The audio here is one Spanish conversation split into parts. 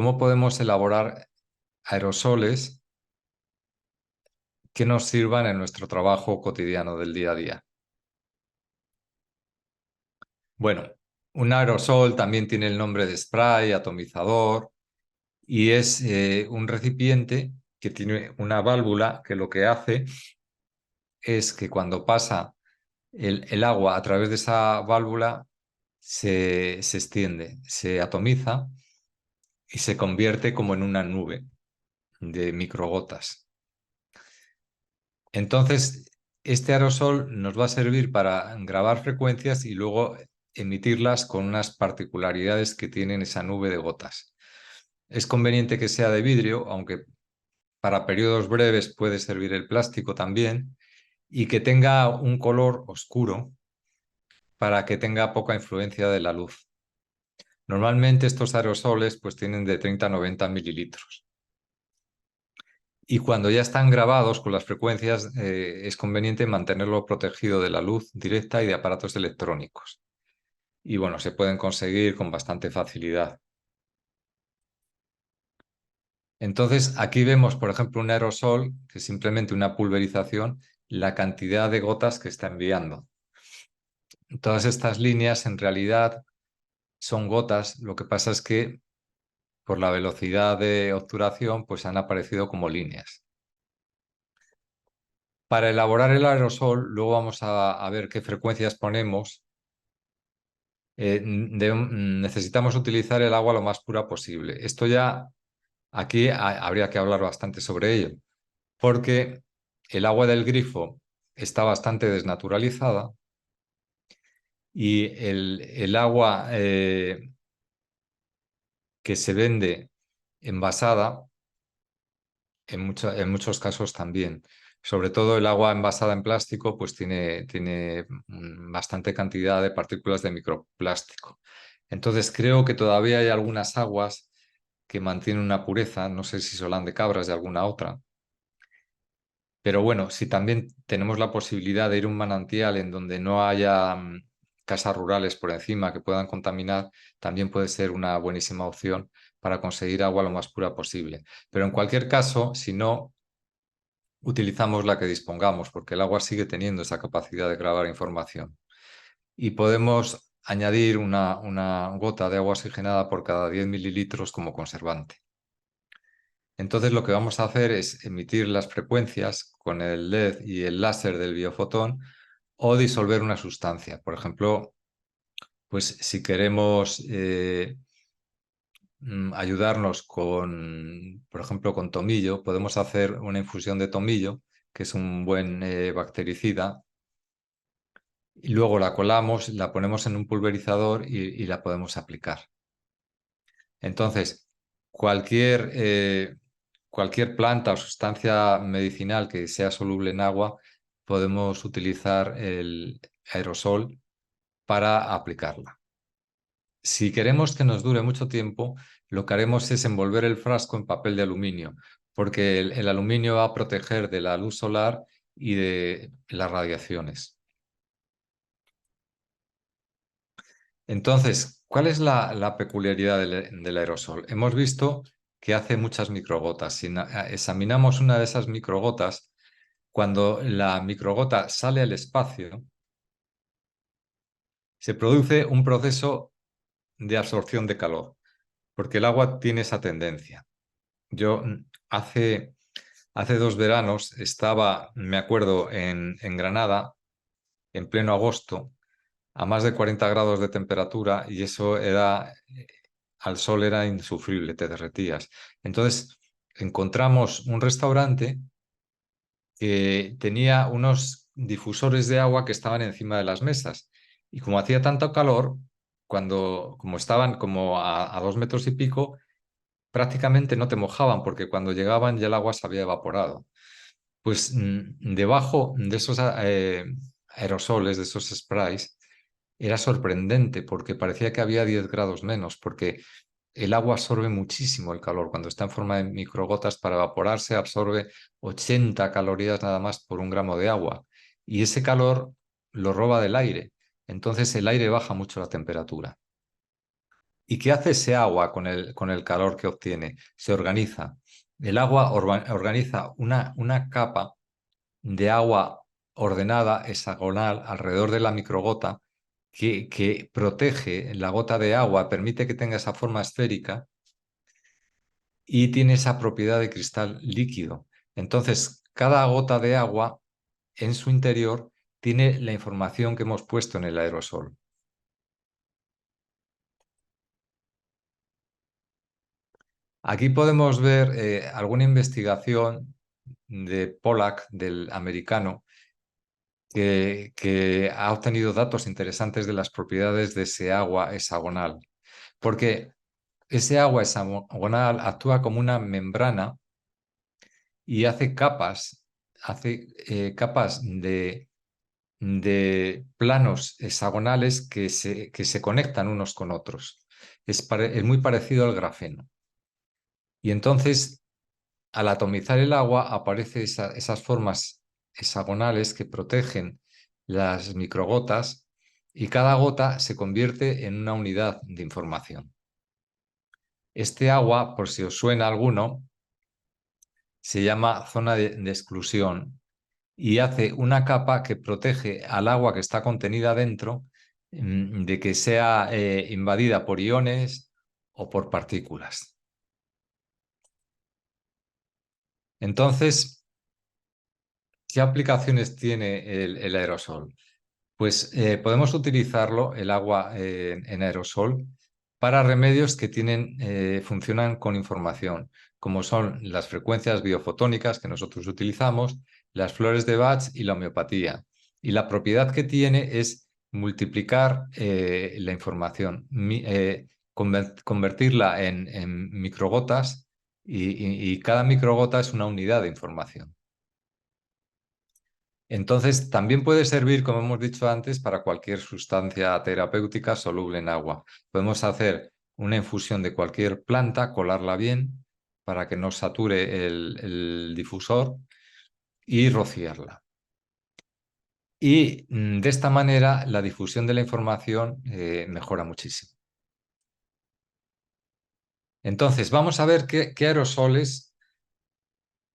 cómo podemos elaborar aerosoles que nos sirvan en nuestro trabajo cotidiano del día a día. Bueno, un aerosol también tiene el nombre de spray, atomizador, y es un recipiente que tiene una válvula que lo que hace es que cuando pasa el agua a través de esa válvula se extiende, se atomiza y se convierte como en una nube de microgotas. Entonces, este aerosol nos va a servir para grabar frecuencias y luego emitirlas con unas particularidades que tienen esa nube de gotas. Es conveniente que sea de vidrio, aunque para periodos breves puede servir el plástico también, y que tenga un color oscuro para que tenga poca influencia de la luz. Normalmente estos aerosoles pues tienen de 30 a 90 mililitros. Y cuando ya están grabados con las frecuencias, es conveniente mantenerlo protegido de la luz directa y de aparatos electrónicos. Y bueno, se pueden conseguir con bastante facilidad. Entonces, aquí vemos, por ejemplo, un aerosol, que es simplemente una pulverización, la cantidad de gotas que está enviando. Todas estas líneas en realidad son gotas, lo que pasa es que por la velocidad de obturación pues han aparecido como líneas. Para elaborar el aerosol, luego vamos a ver qué frecuencias ponemos. Necesitamos utilizar el agua lo más pura posible. Esto ya, aquí habría que hablar bastante sobre ello, porque el agua del grifo está bastante desnaturalizada y el agua que se vende envasada, en muchos casos también. Sobre todo el agua envasada en plástico, pues tiene bastante cantidad de partículas de microplástico. Entonces creo que todavía hay algunas aguas que mantienen una pureza, no sé si son de Cabras de alguna otra. Pero bueno, si también tenemos la posibilidad de ir a un manantial en donde no haya casas rurales por encima que puedan contaminar, también puede ser una buenísima opción para conseguir agua lo más pura posible. Pero en cualquier caso, si no, utilizamos la que dispongamos, porque el agua sigue teniendo esa capacidad de grabar información. Y podemos añadir una gota de agua oxigenada por cada 10 mililitros como conservante. Entonces lo que vamos a hacer es emitir las frecuencias con el LED y el láser del biofotón o disolver una sustancia. Por ejemplo, pues si queremos ayudarnos con, por ejemplo, con tomillo, podemos hacer una infusión de tomillo, que es un buen bactericida, y luego la colamos, la ponemos en un pulverizador y la podemos aplicar. Entonces, cualquier planta o sustancia medicinal que sea soluble en agua, podemos utilizar el aerosol para aplicarla. Si queremos que nos dure mucho tiempo, lo que haremos es envolver el frasco en papel de aluminio, porque el aluminio va a proteger de la luz solar y de las radiaciones. Entonces, ¿cuál es la peculiaridad del aerosol? Hemos visto que hace muchas microgotas. Si examinamos una de esas microgotas, cuando la microgota sale al espacio, se produce un proceso de absorción de calor, porque el agua tiene esa tendencia. Yo hace 2 veranos estaba, me acuerdo, en Granada, en pleno agosto, a más de 40 grados de temperatura y eso era, al sol era insufrible, te derretías. Entonces encontramos un restaurante que tenía unos difusores de agua que estaban encima de las mesas y como hacía tanto calor, como estaban como a 2 metros y pico, prácticamente no te mojaban porque cuando llegaban ya el agua se había evaporado. Pues debajo de esos aerosoles, de esos sprays, era sorprendente porque parecía que había 10 grados menos, porque el agua absorbe muchísimo el calor. Cuando está en forma de microgotas para evaporarse, absorbe 80 calorías nada más por 1 gramo de agua. Y ese calor lo roba del aire. Entonces el aire baja mucho la temperatura. ¿Y qué hace ese agua con el calor que obtiene? Se organiza. El agua organiza una capa de agua ordenada, hexagonal, alrededor de la microgota, que protege la gota de agua, permite que tenga esa forma esférica y tiene esa propiedad de cristal líquido. Entonces, cada gota de agua en su interior tiene la información que hemos puesto en el aerosol. Aquí podemos ver alguna investigación de Pollack, del americano, que ha obtenido datos interesantes de las propiedades de ese agua hexagonal, porque ese agua hexagonal actúa como una membrana y hace capas de planos hexagonales que se conectan unos con otros. Es muy parecido al grafeno. Y entonces, al atomizar el agua, aparecen esas formas hexagonales que protegen las microgotas y cada gota se convierte en una unidad de información. Este agua, por si os suena alguno, se llama zona de exclusión y hace una capa que protege al agua que está contenida dentro de que sea invadida por iones o por partículas. Entonces, ¿qué aplicaciones tiene el aerosol? Pues podemos utilizarlo, el agua en aerosol, para remedios que funcionan con información, como son las frecuencias biofotónicas que nosotros utilizamos, las flores de Bach y la homeopatía. Y la propiedad que tiene es multiplicar la información, convertirla en microgotas y cada microgota es una unidad de información. Entonces, también puede servir, como hemos dicho antes, para cualquier sustancia terapéutica soluble en agua. Podemos hacer una infusión de cualquier planta, colarla bien para que no sature el difusor y rociarla. Y de esta manera la difusión de la información mejora muchísimo. Entonces, vamos a ver qué aerosoles.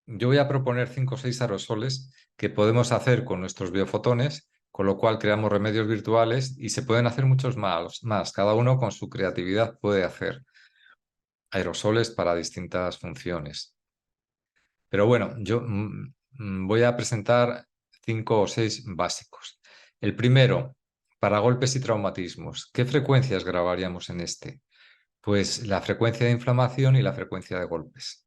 Yo voy a proponer 5 o 6 aerosoles que podemos hacer con nuestros biofotones, con lo cual creamos remedios virtuales y se pueden hacer muchos más. Cada uno con su creatividad puede hacer aerosoles para distintas funciones. Pero bueno, yo voy a presentar 5 o 6 básicos. El primero, para golpes y traumatismos. ¿Qué frecuencias grabaríamos en este? Pues la frecuencia de inflamación y la frecuencia de golpes.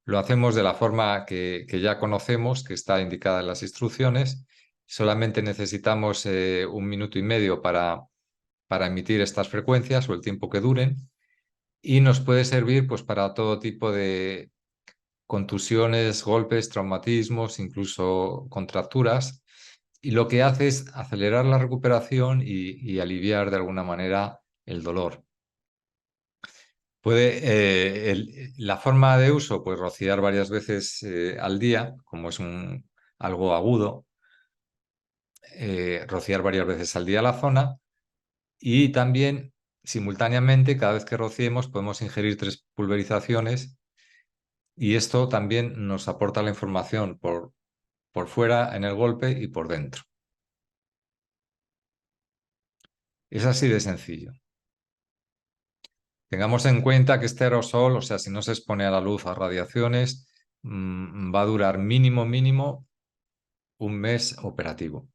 Lo hacemos de la forma que ya conocemos, que está indicada en las instrucciones. Solamente necesitamos 1 minuto y medio para emitir estas frecuencias o el tiempo que duren. Y nos puede servir pues, para todo tipo de contusiones, golpes, traumatismos, incluso contracturas. Y lo que hace es acelerar la recuperación y aliviar de alguna manera el dolor. La forma de uso, pues rociar varias veces al día, como es algo agudo, rociar varias veces al día la zona y también simultáneamente, cada vez que rociemos, podemos ingerir 3 pulverizaciones y esto también nos aporta la información por fuera en el golpe y por dentro. Es así de sencillo. Tengamos en cuenta que este aerosol, o sea, si no se expone a la luz, a radiaciones, va a durar mínimo 1 mes operativo.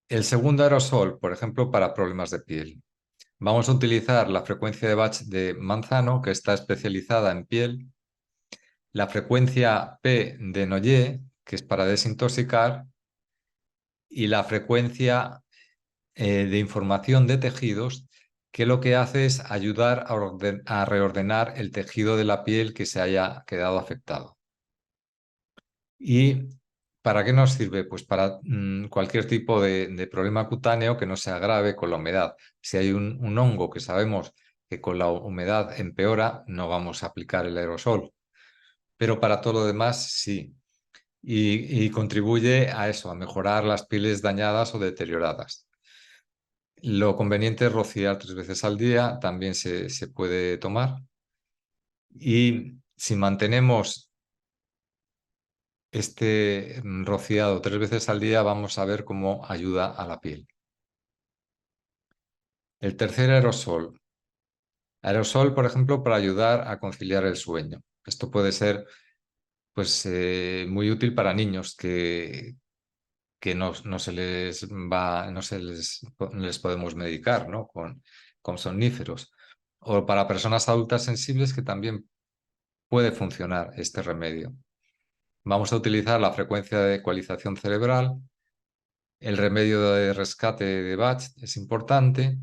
El segundo aerosol, por ejemplo, para problemas de piel. Vamos a utilizar la frecuencia de Bach de manzano, que está especializada en piel, la frecuencia P de Noyer, que es para desintoxicar, y la frecuencia de información de tejidos, que lo que hace es ayudar a reordenar el tejido de la piel que se haya quedado afectado. ¿Y para qué nos sirve? Pues para cualquier tipo de problema cutáneo que no sea grave con la humedad. Si hay un hongo que sabemos que con la humedad empeora, no vamos a aplicar el aerosol. Pero para todo lo demás, sí. Y contribuye a eso, a mejorar las pieles dañadas o deterioradas. Lo conveniente es rociar 3 veces al día, también se puede tomar. Y si mantenemos este rociado 3 veces al día, vamos a ver cómo ayuda a la piel. El tercer aerosol. Aerosol, por ejemplo, para ayudar a conciliar el sueño. Esto puede ser pues, muy útil para niños que no se les va, no se les podemos medicar, ¿no? Con somníferos. O para personas adultas sensibles que también puede funcionar este remedio. Vamos a utilizar la frecuencia de ecualización cerebral, el remedio de rescate de Bach es importante,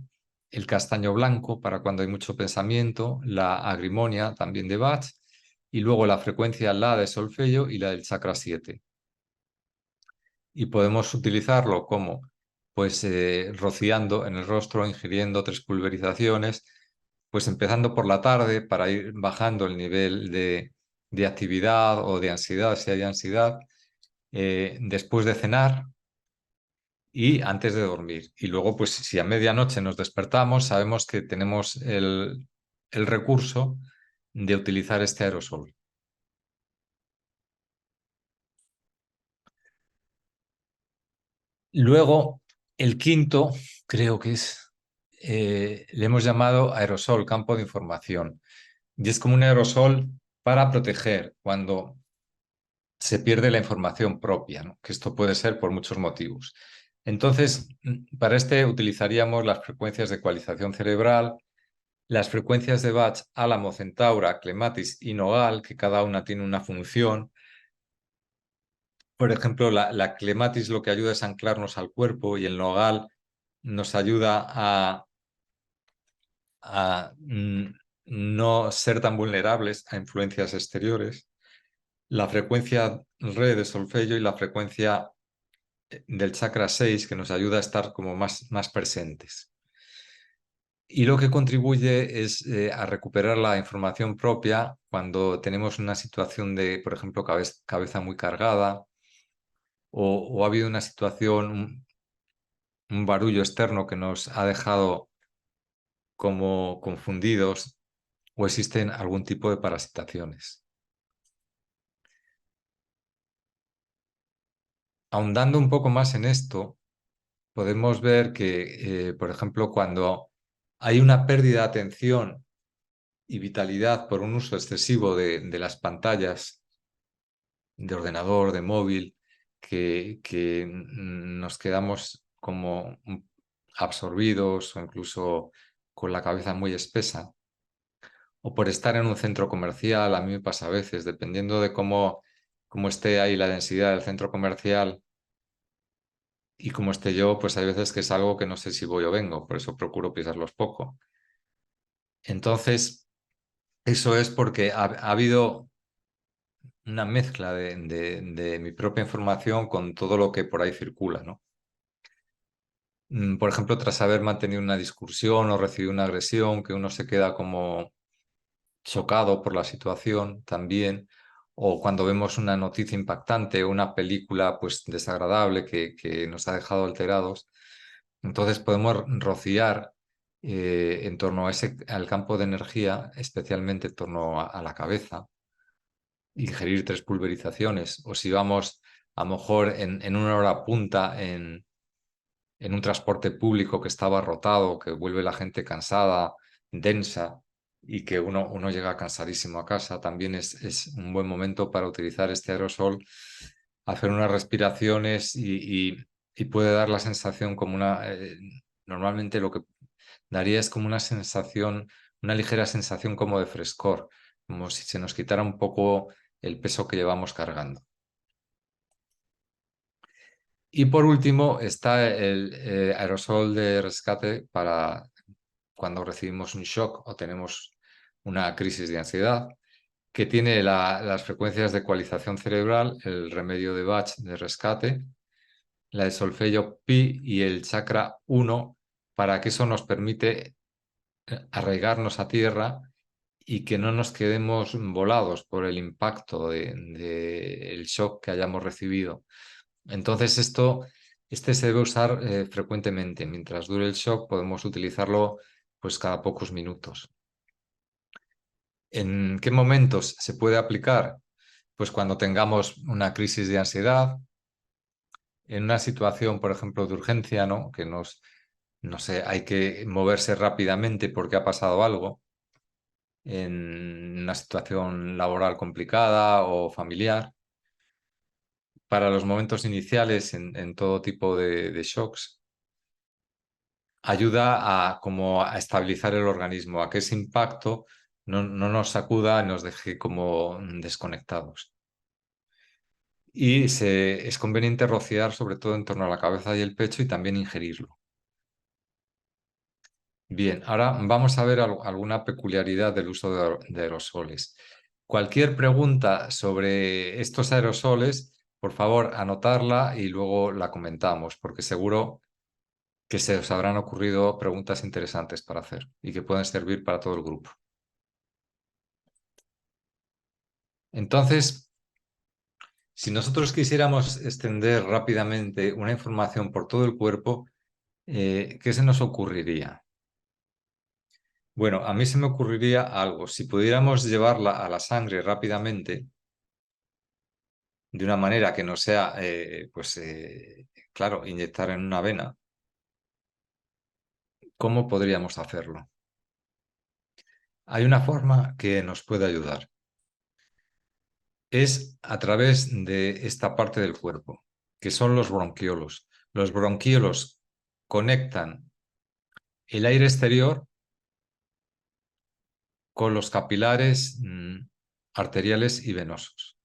el castaño blanco para cuando hay mucho pensamiento, la agrimonia también de Bach, y luego la frecuencia la de solfeo y la del chakra 7. Y podemos utilizarlo como, pues, rociando en el rostro, ingiriendo 3 pulverizaciones, pues empezando por la tarde para ir bajando el nivel de actividad o de ansiedad, si hay ansiedad, después de cenar y antes de dormir. Y luego, pues si a medianoche nos despertamos, sabemos que tenemos el recurso de utilizar este aerosol. Luego, el quinto, creo que es, le hemos llamado aerosol, campo de información. Y es como un aerosol para proteger cuando se pierde la información propia, ¿no? Que esto puede ser por muchos motivos. Entonces, para este utilizaríamos las frecuencias de ecualización cerebral, las frecuencias de Bach, Álamo, Centaura, Clematis y Nogal, que cada una tiene una función. Por ejemplo, la Clematis lo que ayuda es anclarnos al cuerpo y el Nogal nos ayuda a no ser tan vulnerables a influencias exteriores. La frecuencia re de solfeo y la frecuencia del chakra 6 que nos ayuda a estar como más presentes. Y lo que contribuye es a recuperar la información propia cuando tenemos una situación de, por ejemplo, cabeza muy cargada o ha habido una situación, un barullo externo que nos ha dejado como confundidos o existen algún tipo de parasitaciones. Ahondando un poco más en esto, podemos ver que, por ejemplo, cuando hay una pérdida de atención y vitalidad por un uso excesivo de las pantallas de ordenador, de móvil, que nos quedamos como absorbidos o incluso con la cabeza muy espesa, o por estar en un centro comercial, a mí me pasa a veces, dependiendo de cómo esté ahí la densidad del centro comercial y cómo esté yo, pues hay veces que es algo que no sé si voy o vengo, por eso procuro pisarlos poco. Entonces, eso es porque ha habido una mezcla de mi propia información con todo lo que por ahí circula, ¿no? Por ejemplo, tras haber mantenido una discusión o recibido una agresión, que uno se queda como chocado por la situación también, o cuando vemos una noticia impactante o una película pues desagradable que nos ha dejado alterados, entonces podemos rociar en torno a al campo de energía, especialmente en torno a la cabeza, ingerir 3 pulverizaciones, o si vamos a lo mejor en una hora punta en un transporte público que está abarrotado, que vuelve la gente cansada, densa y que uno llega cansadísimo a casa, también es un buen momento para utilizar este aerosol, hacer unas respiraciones y puede dar la sensación como normalmente lo que daría es como una sensación, una ligera sensación como de frescor, como si se nos quitara un poco el peso que llevamos cargando. Y por último está el aerosol de rescate para cuando recibimos un shock o tenemos una crisis de ansiedad, que tiene las frecuencias de ecualización cerebral, el remedio de Bach de rescate, la de solfeo pi y el chakra 1, para que eso nos permite arraigarnos a tierra y que no nos quedemos volados por el impacto del shock que hayamos recibido. Entonces esto Este se debe usar frecuentemente. Mientras dure el shock, podemos utilizarlo pues cada pocos minutos. ¿En qué momentos se puede aplicar? Pues cuando tengamos una crisis de ansiedad, en una situación, por ejemplo, de urgencia, ¿no? Que no sé, hay que moverse rápidamente porque ha pasado algo, en una situación laboral complicada o familiar. Para los momentos iniciales en todo tipo de shocks, ayuda a, como a estabilizar el organismo, a que ese impacto no nos sacuda y nos deje como desconectados. Y es conveniente rociar sobre todo en torno a la cabeza y el pecho y también ingerirlo. Bien, ahora vamos a ver alguna peculiaridad del uso de aerosoles. Cualquier pregunta sobre estos aerosoles, por favor, anotarla y luego la comentamos, porque seguro que se os habrán ocurrido preguntas interesantes para hacer y que pueden servir para todo el grupo. Entonces, si nosotros quisiéramos extender rápidamente una información por todo el cuerpo, ¿qué se nos ocurriría? Bueno, a mí se me ocurriría algo. Si pudiéramos llevarla a la sangre rápidamente, de una manera que no sea, claro, inyectar en una vena, ¿cómo podríamos hacerlo? Hay una forma que nos puede ayudar. Es a través de esta parte del cuerpo, que son los bronquiolos. Los bronquiolos conectan el aire exterior con los capilares arteriales y venosos,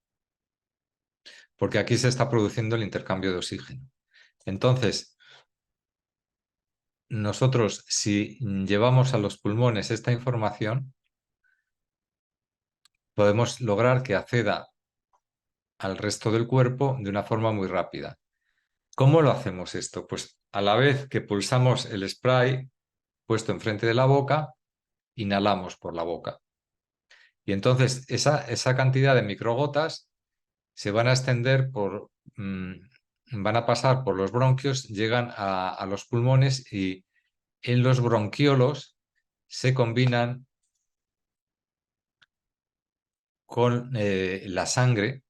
porque aquí se está produciendo el intercambio de oxígeno. Entonces, nosotros, si llevamos a los pulmones esta información, podemos lograr que acceda al resto del cuerpo de una forma muy rápida. ¿Cómo lo hacemos esto? Pues a la vez que pulsamos el spray puesto enfrente de la boca, inhalamos por la boca. Y entonces esa cantidad de microgotas se van a extender van a pasar por los bronquios, llegan a los pulmones y en los bronquiolos se combinan con la sangre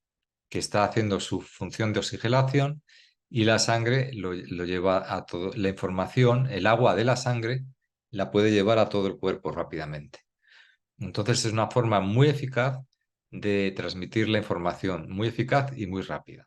que está haciendo su función de oxigenación y la sangre lo lleva a todo, la información, el agua de la sangre la puede llevar a todo el cuerpo rápidamente. Entonces es una forma muy eficaz de transmitir la información, muy eficaz y muy rápida.